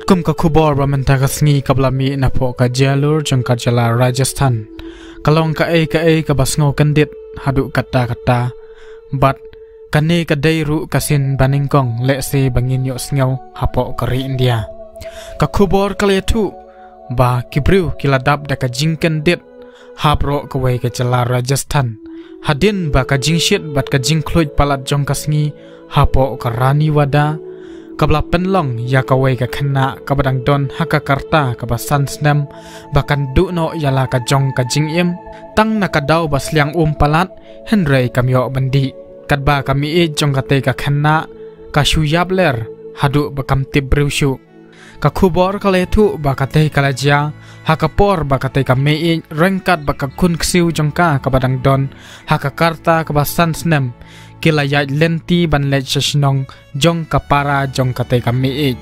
kum ka khubor ba menta ka sngi kablami na pho ka jalur jangka jala Rajasthan kalong ka ka basngo kandit hadu kata bat kane ka dairu kasin baningkong le se bangin yo sngaw hapo kari India ka khubor kaletu ba kibriu kiladap da ka jingken dit hapro ka wei ka jala Rajasthan hadin ba ka jingshit bat ka jingkloid palat jong ka sngi hapo ka rani wada kabla penlong ya kawai ka khana kabadang don hakakarta kabasan snem bakan duno yala ka jong ka jingim tang nakadaw basliang palat henrei kamyo bandi kadba kami e jong kate ka khana ka shuyabler hadu bakam tibrushu ka khubor kaletu bakate kalaja hakapor bakate ka mei rengkat bakakun ksiu jongka kabadang don hakakarta kabasan snem kilayat lenti banlet sesnong jong kapara jong kate kami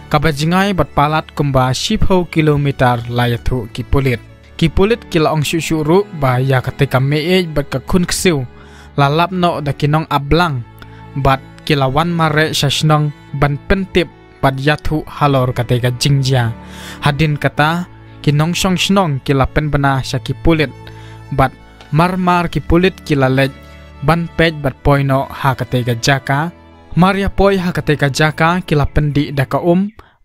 kabajingai bat palat kumba 10 kilometer layathu kipulit kila ong syusyuru ba ya kate kami bat kakun ksiu lalap no da kinong ablang bat kilawan mare sesnong ban pentip bat yathu halor kate ka jingja hadin kata kinong song snong kilapen bana syakipulit bat marmar kipulit kilalet ban pej bat poino hakate ga jaka maria poi hakate ga jaka kila pendi daka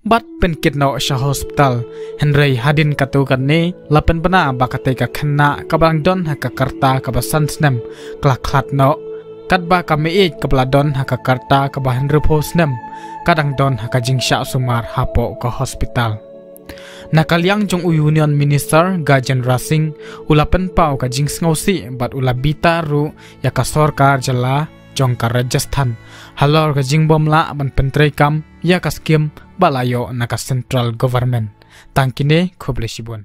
bat penkitno sa hospital henrei hadin katukan ne lapen bana bakate ga khana kabang don hakakarta kabasan snem klaklatno kadba kami kabladon hakakarta kabahan rupo snem kadang don hakajingsa sumar hapo ka hospital nakaliang jong Union Minister Gajen Rasing ulapen pau ka jingsngausi bat ulabita ru ya ka sorkar jala jong ka Rajasthan halor ka jingbomla ban pentrekam ya ka skim balayo na ka central government tangkine khoblesibon